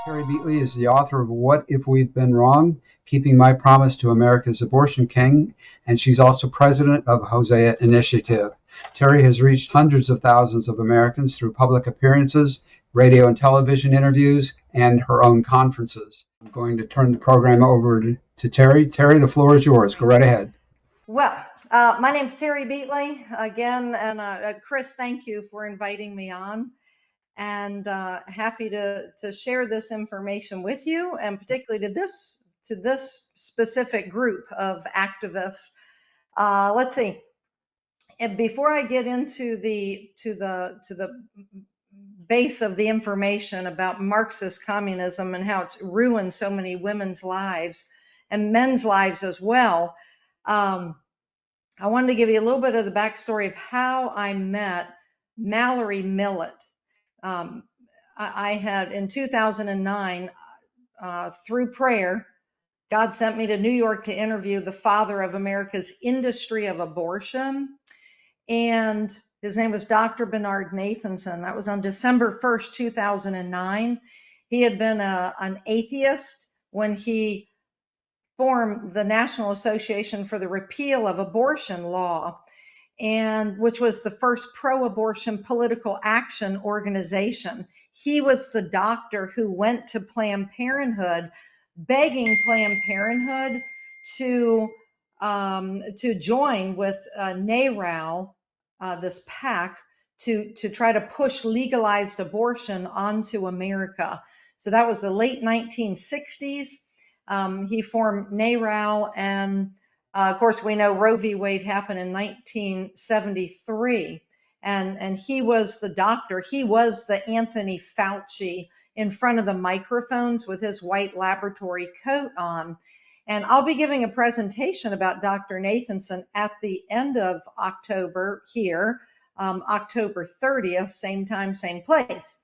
Terry Beatley is the author of What If We've Been Wrong? Keeping My Promise to America's Abortion King, and she's also president of Hosea Initiative. Terry has reached hundreds of thousands of Americans through public appearances, radio and television interviews, and her own conferences. I'm going to turn the program over to Terry. Terry, the floor is yours. Go right ahead. Well, my name's Terry Beatley again, and Chris, thank you for inviting me on, and happy to share this information with you, and particularly to this specific group of activists. Let's see. And before I get into the base of the information about Marxist communism and how it's ruined so many women's lives and men's lives as well. I wanted to give you a little bit of the backstory of how I met Mallory Millet. I had, in 2009, through prayer, God sent me to New York to interview the father of America's industry of abortion. And his name was Dr. Bernard Nathanson. That was on December 1st, 2009. He had been an atheist when he formed the National Association for the Repeal of Abortion Law, and which was the first pro-abortion political action organization. He was the doctor who went to Planned Parenthood, begging Planned Parenthood to join with NARAL, this PAC, to try to push legalized abortion onto America. So that was the late 1960s. He formed NARAL, and of course, we know Roe v. Wade happened in 1973, and he was the doctor. He was the Anthony Fauci in front of the microphones with his white laboratory coat on. And I'll be giving a presentation about Dr. Nathanson at the end of October here, October 30th, same time, same place.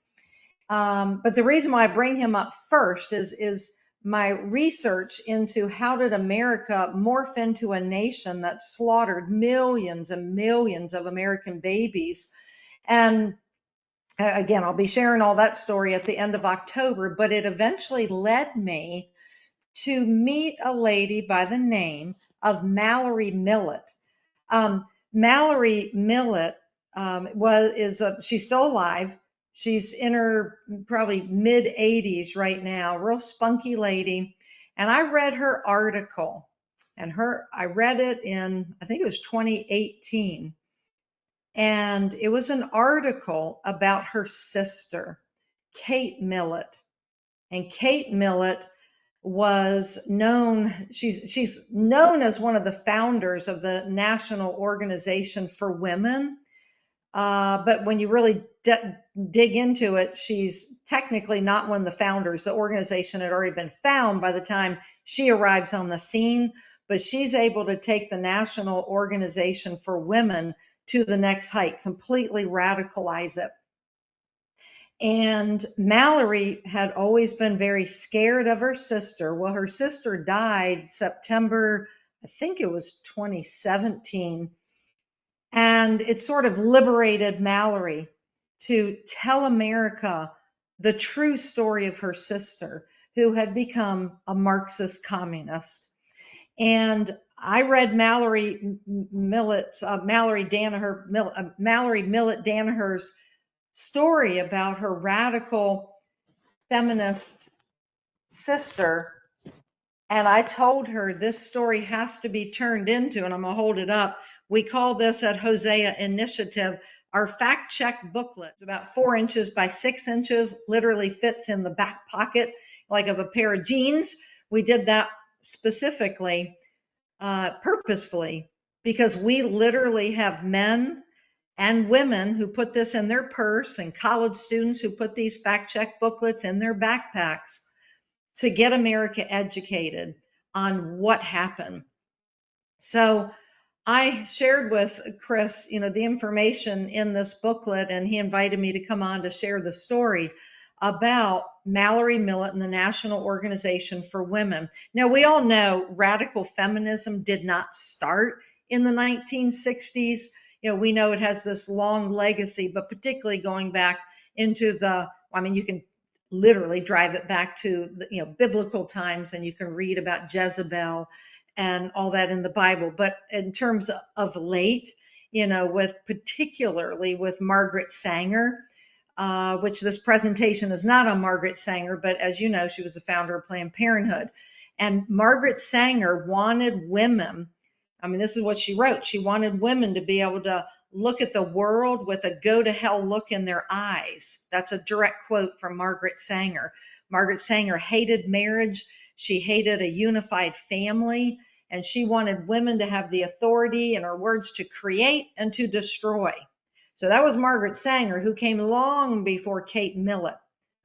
But the reason why I bring him up first is my research into how did America morph into a nation that slaughtered millions and millions of American babies. And again, I'll be sharing all that story at the end of October, but it eventually led me to meet a lady by the name of Mallory Millet. Mallory Millet she's still alive. She's in her probably mid 80s right now, real spunky lady. And I read her article, and I read it in, I think it was 2018. And it was an article about her sister, Kate Millet. And Kate Millet was known, she's known as one of the founders of the National Organization for Women. But when you really dig into it, she's technically not one of the founders. The organization had already been found by the time she arrives on the scene, but she's able to take the National Organization for Women to the next height, completely radicalize it. And Mallory had always been very scared of her sister. Well, her sister died September, I think it was 2017. And it sort of liberated Mallory to tell America the true story of her sister, who had become a Marxist communist. And I read Mallory Millet Danaher's story about her radical feminist sister. And I told her this story has to be turned into, and I'm going to hold it up. We call this at Hosea Initiative our fact check booklet. It's about 4 inches by 6 inches, literally fits in the back pocket like of a pair of jeans. We did that specifically, purposefully, because we literally have men and women who put this in their purse, and college students who put these fact check booklets in their backpacks to get America educated on what happened. So I shared with Chris, the information in this booklet, and he invited me to come on to share the story about Mallory Millet and the National Organization for Women. Now, we all know radical feminism did not start in the 1960s. We know it has this long legacy, but particularly going back into you can literally drive it back to biblical times, and you can read about Jezebel and all that in the Bible. But in terms of late, with particularly with Margaret Sanger, which this presentation is not on Margaret Sanger, but as you know, she was the founder of Planned Parenthood. And Margaret Sanger wanted women, I mean, this is what she wrote. She wanted women to be able to look at the world with a go to hell look in their eyes. That's a direct quote from Margaret Sanger. Margaret Sanger hated marriage. She hated a unified family, and she wanted women to have the authority, in her words, to create and to destroy. So that was Margaret Sanger, who came long before Kate Millet.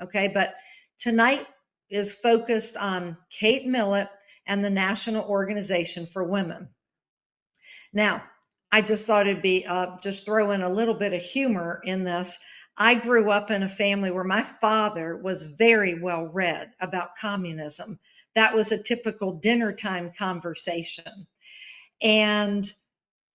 Okay, but tonight is focused on Kate Millet and the National Organization for Women. Now, I just thought it'd be just throw in a little bit of humor in this. I grew up in a family where my father was very well read about communism. That was a typical dinner time conversation. And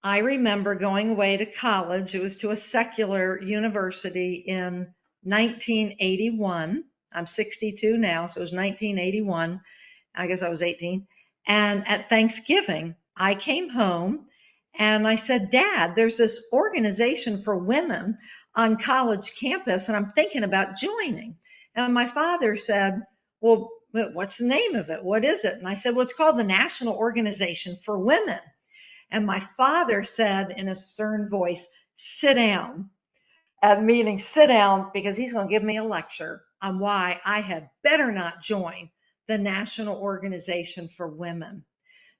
I remember going away to college. It was to a secular university in 1981. I'm 62 now, so it was 1981. I guess I was 18. And at Thanksgiving, I came home and I said, Dad, there's this organization for women on college campus, and I'm thinking about joining. And my father said, well, what's the name of it? What is it? And I said, well, it's called the National Organization for Women. And my father said in a stern voice, sit down. Meaning sit down, because he's going to give me a lecture on why I had better not join the National Organization for Women.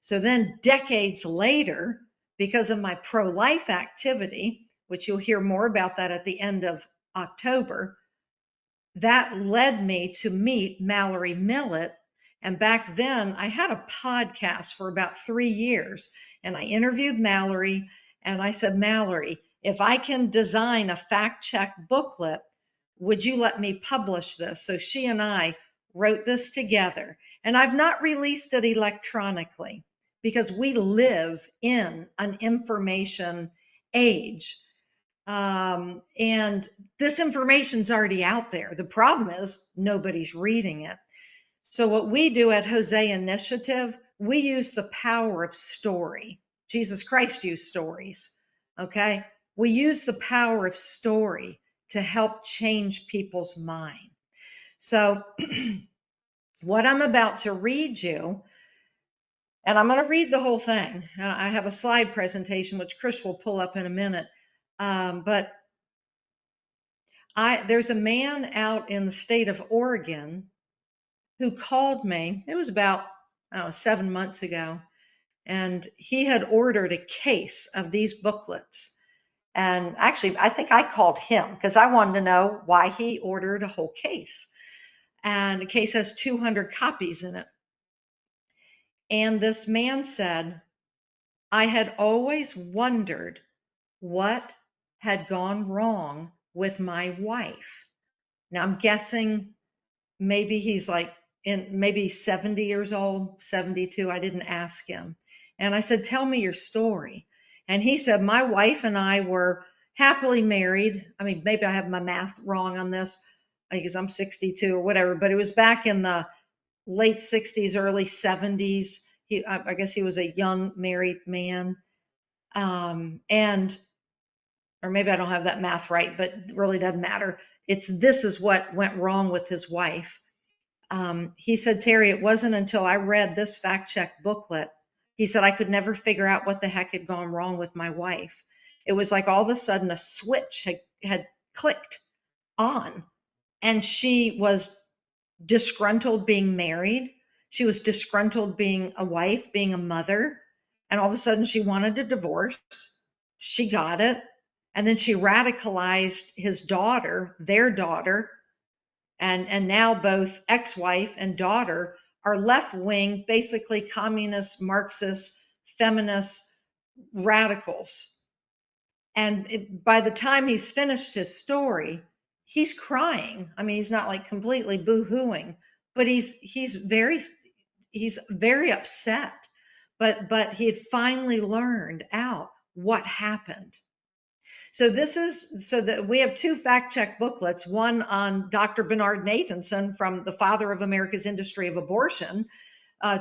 So then decades later, because of my pro-life activity, which you'll hear more about that at the end of October, that led me to meet Mallory Millet. And back then I had a podcast for about 3 years, and I interviewed Mallory, and I said, Mallory, if I can design a fact check booklet, would you let me publish this? So she and I wrote this together, and I've not released it electronically because we live in an information age. And this information's already out there. The problem is nobody's reading it. So what we do at Hosea Initiative, we use the power of story. Jesus Christ used stories. Okay. We use the power of story to help change people's mind. So what I'm about to read you, and I'm going to read the whole thing. I have a slide presentation, which Chris will pull up in a minute. But there's a man out in the state of Oregon who called me. It was about 7 months ago, and he had ordered a case of these booklets. And actually, I think I called him because I wanted to know why he ordered a whole case. And the case has 200 copies in it. And this man said, I had always wondered what had gone wrong with my wife. Now I'm guessing maybe he's like maybe 70 years old, 72. I didn't ask him. And I said, tell me your story. And he said, my wife and I were happily married. I mean, maybe I have my math wrong on this because I'm 62 or whatever, but it was back in the late 60s, early 70s. I guess he was a young married man. And or maybe I don't have that math right, but it really doesn't matter. This is what went wrong with his wife. He said, Terry, it wasn't until I read this fact check booklet. He said, I could never figure out what the heck had gone wrong with my wife. It was like all of a sudden a switch had clicked on, and she was disgruntled being married. She was disgruntled being a wife, being a mother. And all of a sudden she wanted a divorce. She got it. And then she radicalized his daughter, their daughter. And now both ex-wife and daughter are left-wing, basically communist, Marxist, feminist radicals. And by the time he's finished his story, he's crying. I mean, he's not like completely boo-hooing, but he's very upset. But he had finally learned out what happened. So that we have two fact check booklets, one on Dr. Bernard Nathanson from the father of America's industry of abortion,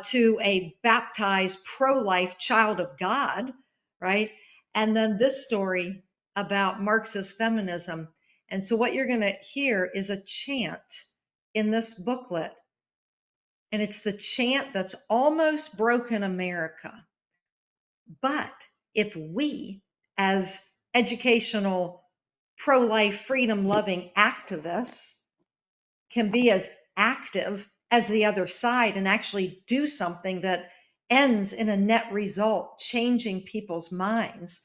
to a baptized pro-life child of God, right? And then this story about Marxist feminism. And so what you're going to hear is a chant in this booklet. And it's the chant that's almost broken America. But if we, as educational, pro-life, freedom-loving activists, can be as active as the other side and actually do something that ends in a net result, changing people's minds,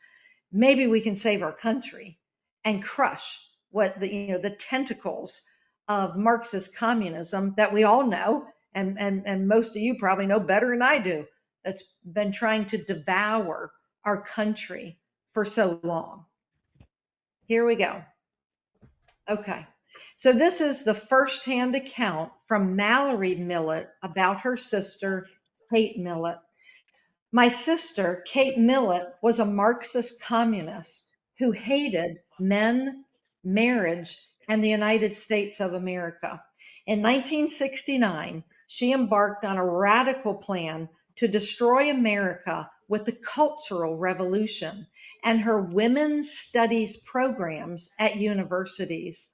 maybe we can save our country and crush what the tentacles of Marxist communism that we all know, and most of you probably know better than I do, that's been trying to devour our country for so long. Here we go. Okay. So this is the firsthand account from Mallory Millet about her sister, Kate Millet. My sister, Kate Millet, was a Marxist communist who hated men, marriage, and the United States of America. In 1969, she embarked on a radical plan to destroy America with the Cultural Revolution and her women's studies programs at universities.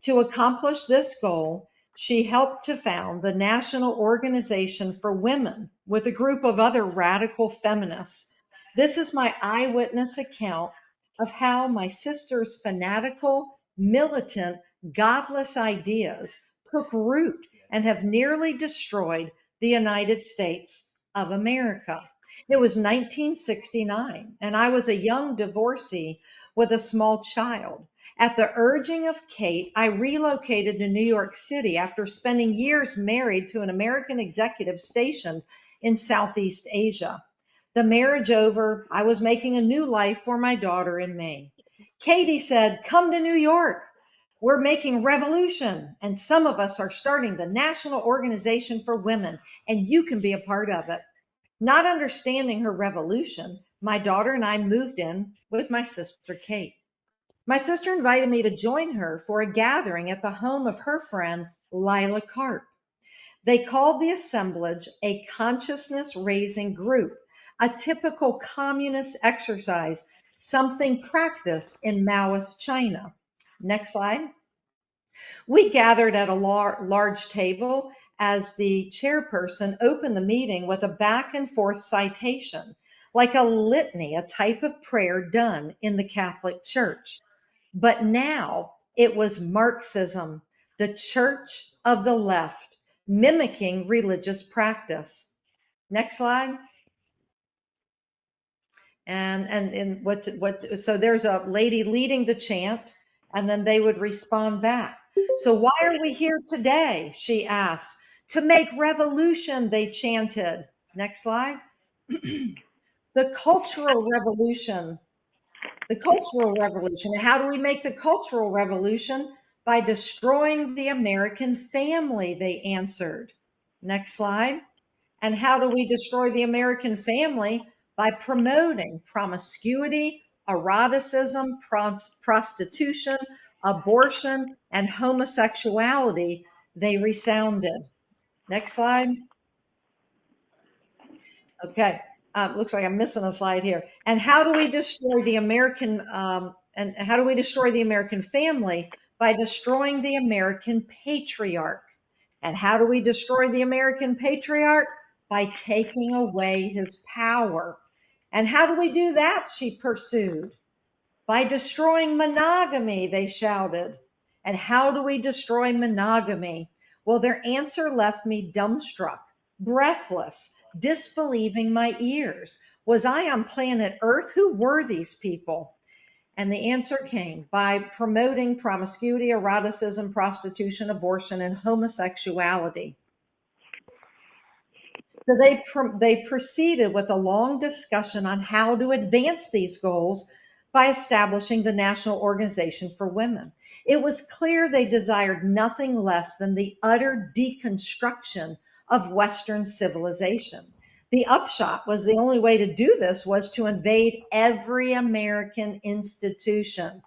To accomplish this goal, she helped to found the National Organization for Women with a group of other radical feminists. This is my eyewitness account of how my sister's fanatical, militant, godless ideas took root and have nearly destroyed the United States of America. It was 1969, and I was a young divorcee with a small child. At the urging of Kate, I relocated to New York City after spending years married to an American executive stationed in Southeast Asia. The marriage over, I was making a new life for my daughter in Maine. Katie said, "Come to New York. We're making revolution, and some of us are starting the National Organization for Women, and you can be a part of it." Not understanding her revolution, my daughter and I moved in with my sister Kate. My sister invited me to join her for a gathering at the home of her friend, Lila Karp. They called the assemblage a consciousness raising group, a typical communist exercise, something practiced in Maoist China. Next slide. We gathered at a large table as the chairperson opened the meeting with a back and forth citation, like a litany, a type of prayer done in the Catholic Church. But now it was Marxism, the church of the left, mimicking religious practice. Next slide. And so there's a lady leading the chant, and then they would respond back. "So why are we here today?" she asked. "To make revolution," they chanted. Next slide. The Cultural Revolution. The Cultural Revolution. How do we make the Cultural Revolution? By destroying the American family, they answered. Next slide. And how do we destroy the American family? By promoting promiscuity, eroticism, prostitution, abortion, and homosexuality, they resounded. Next slide. Okay, looks like I'm missing a slide here. And how do we destroy the American family? By destroying the American patriarch. And how do we destroy the American patriarch? By taking away his power. And how do we do that? She pursued. By destroying monogamy, they shouted. And how do we destroy monogamy? Well, their answer left me dumbstruck, breathless, disbelieving my ears. Was I on planet Earth? Who were these people? And the answer came by promoting promiscuity, eroticism, prostitution, abortion, and homosexuality. So they proceeded with a long discussion on how to advance these goals by establishing the National Organization for Women. It was clear they desired nothing less than the utter deconstruction of Western civilization. The upshot was the only way to do this was to invade every American institution.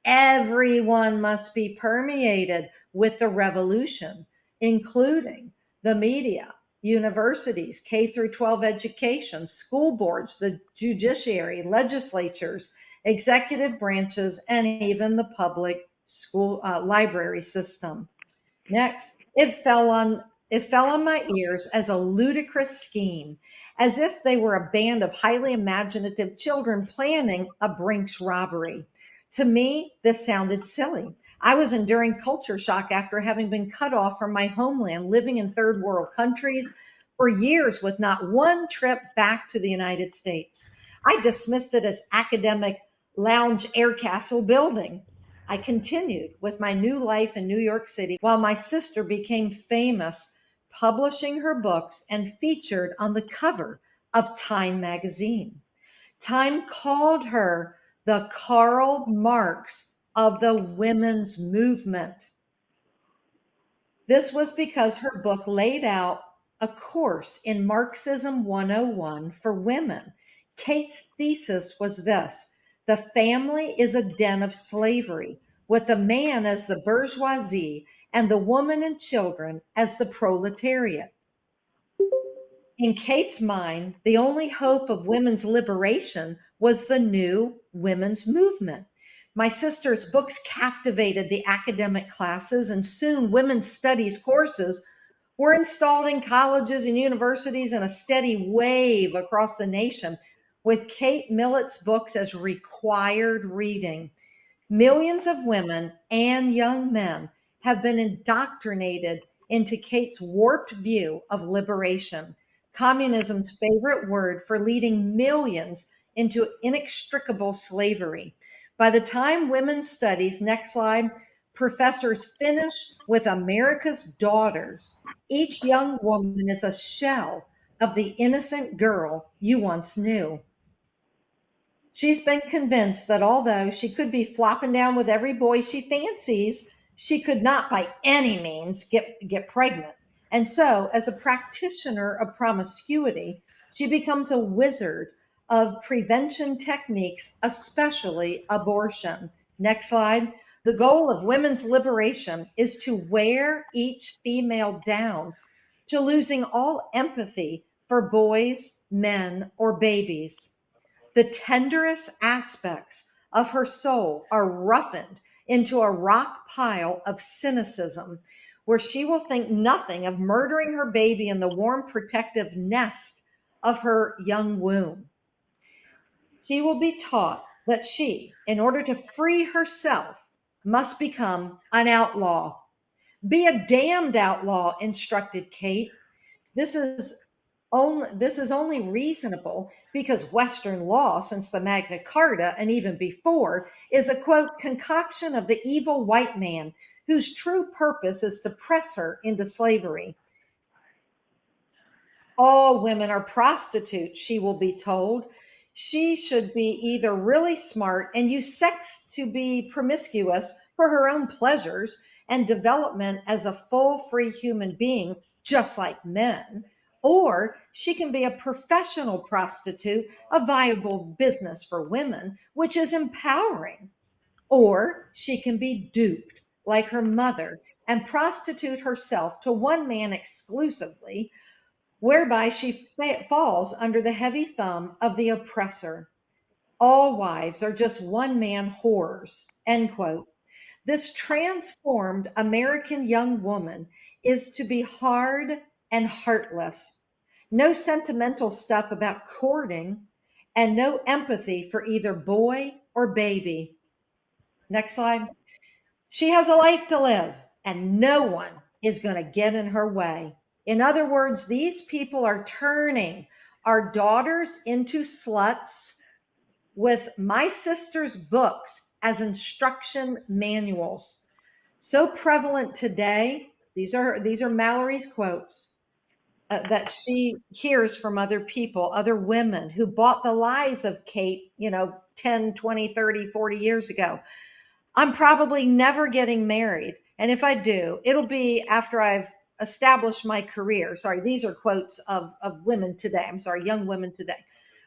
Everyone must be permeated with the revolution, including the media, universities, K through 12 education, school boards, the judiciary, legislatures, executive branches, and even the public school library system. Next, it fell on my ears as a ludicrous scheme, as if they were a band of highly imaginative children planning a Brinks robbery. To me, this sounded silly. I was enduring culture shock after having been cut off from my homeland, living in third world countries for years with not one trip back to the United States. I dismissed it as academic lounge air castle building. I continued with my new life in New York City while my sister became famous, publishing her books and featured on the cover of Time magazine. Time called her the Karl Marx of the women's movement. This was because her book laid out a course in Marxism 101 for women. Kate's thesis was this: the family is a den of slavery, with the man as the bourgeoisie and the woman and children as the proletariat. In Kate's mind, the only hope of women's liberation was the new women's movement. My sister's books captivated the academic classes, and soon women's studies courses were installed in colleges and universities in a steady wave across the nation, with Kate Millet's books as required reading. Millions of women and young men have been indoctrinated into Kate's warped view of liberation, communism's favorite word for leading millions into inextricable slavery. By the time women's studies, next slide, professors finish with America's daughters, each young woman is a shell of the innocent girl you once knew. She's been convinced that although she could be flopping down with every boy she fancies, she could not by any means get pregnant. And so, as a practitioner of promiscuity, she becomes a wizard of prevention techniques, especially abortion. Next slide. The goal of women's liberation is to wear each female down to losing all empathy for boys, men, or babies. The tenderest aspects of her soul are roughened into a rock pile of cynicism, where she will think nothing of murdering her baby in the warm, protective nest of her young womb. She will be taught that she, in order to free herself, must become an outlaw. Be a damned outlaw, instructed Kate. This is only reasonable because Western law, since the Magna Carta and even before, is a quote concoction of the evil white man whose true purpose is to press her into slavery. All women are prostitutes, she will be told. She should be either really smart and use sex to be promiscuous for her own pleasures and development as a full, free human being, just like men, or she can be a professional prostitute, a viable business for women, which is empowering. Or she can be duped, like her mother, and prostitute herself to one man exclusively, whereby she falls under the heavy thumb of the oppressor. All wives are just one man whores, end quote. This transformed American young woman is to be hard and heartless. No sentimental stuff about courting, and no empathy for either boy or baby. Next slide. She has a life to live, and no one is going to get in her way. In other words, these people are turning our daughters into sluts with my sister's books as instruction manuals. So prevalent today, these are Mallory's quotes, that she hears from other people, other women who bought the lies of Kate, 10, 20, 30, 40 years ago. I'm probably never getting married. And if I do, it'll be after I've establish my career. Sorry, these are quotes of women today. I'm sorry, young women today,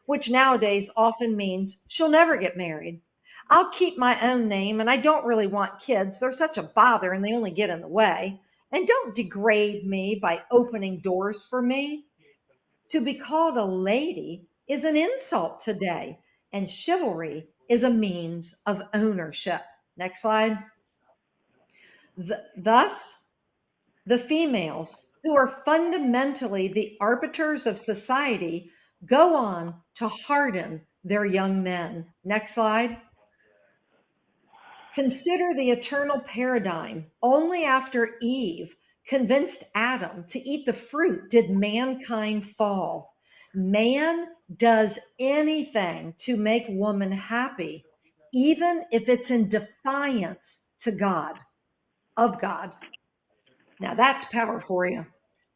which nowadays often means she'll never get married. I'll keep my own name and I don't really want kids. They're such a bother and they only get in the way. And don't degrade me by opening doors for me. To be called a lady is an insult today, and chivalry is a means of ownership. Next slide. Thus, the females, who are fundamentally the arbiters of society, go on to harden their young men. Next slide. Consider the eternal paradigm. Only after Eve convinced Adam to eat the fruit did mankind fall. Man does anything to make woman happy, even if it's in defiance to God, of God. Now that's power for you.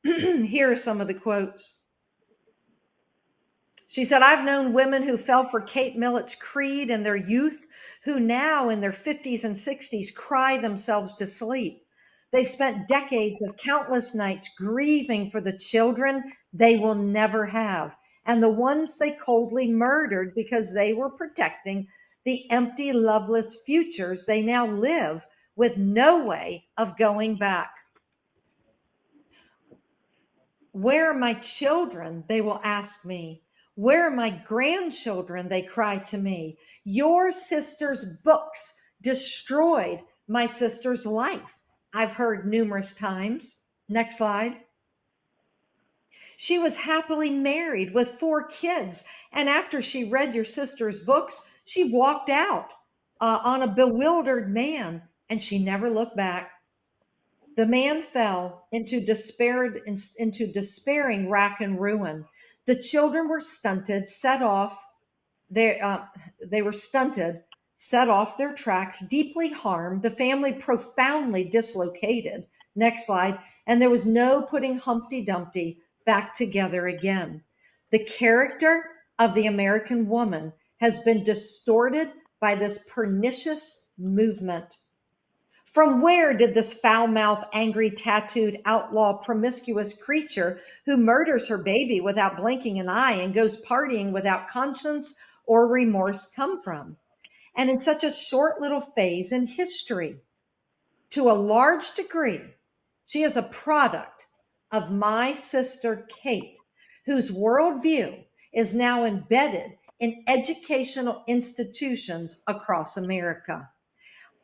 Here are some of the quotes. She said, I've known women who fell for Kate Millet's creed in their youth, who now in their 50s and 60s cry themselves to sleep. They've spent decades of countless nights grieving for the children they will never have, and the ones they coldly murdered because they were protecting the empty, loveless futures they now live with no way of going back. Where are my children? They will ask me. Where are my grandchildren? They cry to me. Your sister's books destroyed my sister's life, I've heard numerous times. Next slide. She was happily married with 4 kids, and after she read your sister's books, she walked out on a bewildered man, and she never looked back. The man fell into despairing rack and ruin. The children were stunted, set off. They were stunted, set off their tracks, deeply harmed. The family profoundly dislocated. Next slide. And there was no putting Humpty Dumpty back together again. The character of the American woman has been distorted by this pernicious movement. From where did this foul-mouthed, angry, tattooed, outlaw, promiscuous creature who murders her baby without blinking an eye and goes partying without conscience or remorse come from? And in such a short little phase in history, to a large degree, she is a product of my sister Kate, whose worldview is now embedded in educational institutions across America.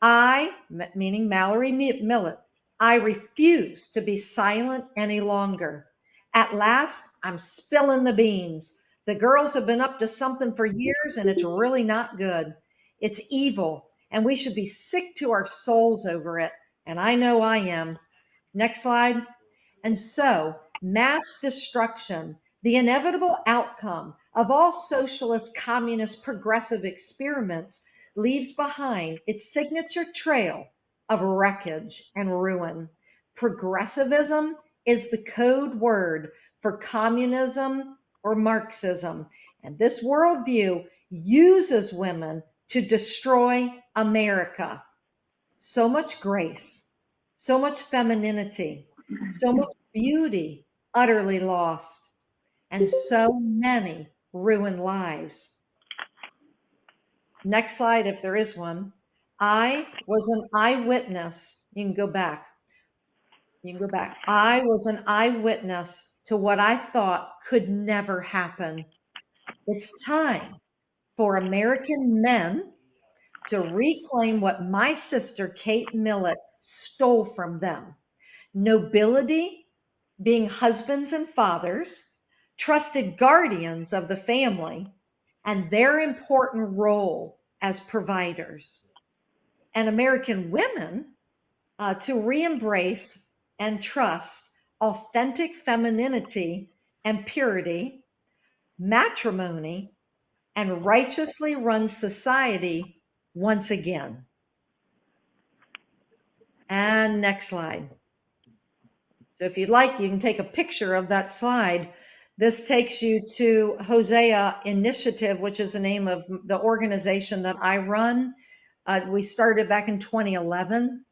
I, meaning Mallory Millet, I refuse to be silent any longer. At last, I'm spilling the beans. The girls have been up to something for years, and it's really not good. It's evil, and we should be sick to our souls over it. And I know I am. Next slide. And so, mass destruction, the inevitable outcome of all socialist, communist, progressive experiments, leaves behind its signature trail of wreckage and ruin. Progressivism is the code word for communism or Marxism, and this worldview uses women to destroy America. So much grace, so much femininity, so much beauty utterly lost, and so many ruined lives. Next slide, if there is one. I was an eyewitness. You can go back. You can go back. I was an eyewitness to what I thought could never happen. It's time for American men to reclaim what my sister Kate Millet stole from them. Nobility, being husbands and fathers, trusted guardians of the family, and their important role as providers. And American women to re-embrace and trust authentic femininity and purity, matrimony, and righteously run society once again. And next slide. So if you'd like, you can take a picture of that slide. This takes you to Hosea Initiative, which is the name of the organization that I run. We started back in 2011,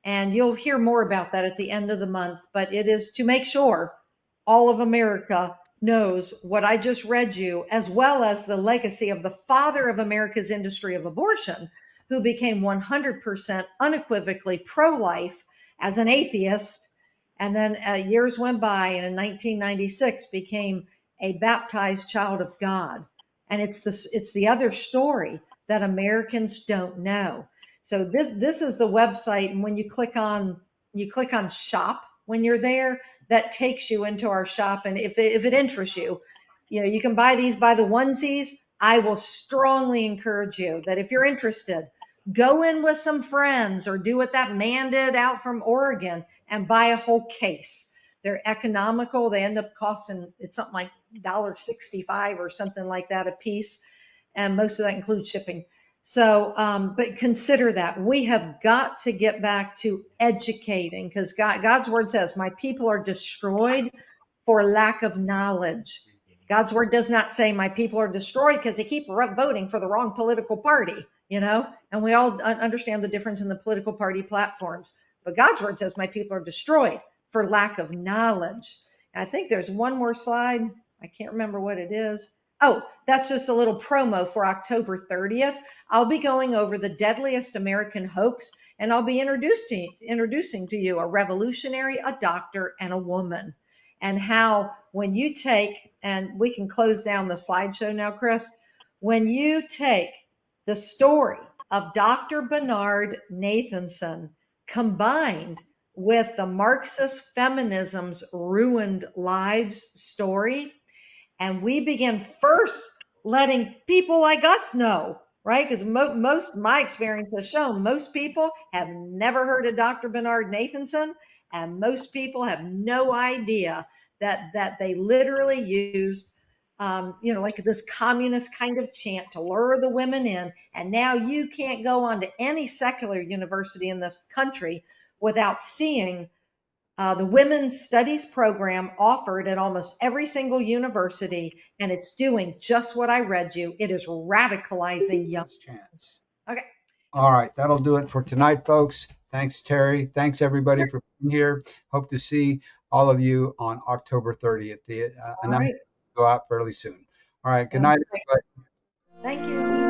And you'll hear more about that at the end of the month. But it is to make sure all of America knows what I just read you, as well as the legacy of the father of America's industry of abortion, who became 100% unequivocally pro-life as an atheist. And then years went by, and in 1996 became a baptized child of God. And it's the other story that Americans don't know. So this is the website, and when you click on shop when you're there, that takes you into our shop. And if it interests you, you can buy these by the onesies. I will strongly encourage you that if you're interested, go in with some friends or do what that man did out from Oregon and buy a whole case. They're economical. They end up costing, it's something like $1.65 or something like that a piece. And most of that includes shipping. So, but consider that. We have got to get back to educating, because God's word says, my people are destroyed for lack of knowledge. God's word does not say my people are destroyed because they keep voting for the wrong political party, and we all understand the difference in the political party platforms. But God's word says my people are destroyed for lack of knowledge. And I think there's one more slide. I can't remember what it is. Oh, that's just a little promo for October 30th. I'll be going over the deadliest American hoax, and I'll be introducing to you a revolutionary, a doctor, and a woman. And how when you take, and we can close down the slideshow now, Chris, when you take the story of Dr. Bernard Nathanson combined with the Marxist feminism's ruined lives story, and we begin first letting people like us know, right? Because most my experience has shown most people have never heard of Dr. Bernard Nathanson, and most people have no idea that they literally used, like this communist kind of chant to lure the women in. And now you can't go on to any secular university in this country without seeing the women's studies program offered at almost every single university, and it's doing just what I read you. It is radicalizing young. Chance. Okay. All right, that'll do it for tonight, folks. Thanks, Terry. Thanks, everybody, for being here. Hope to see all of you on October 30th. The announcement will go out fairly soon. All right, good night, everybody. Thank you.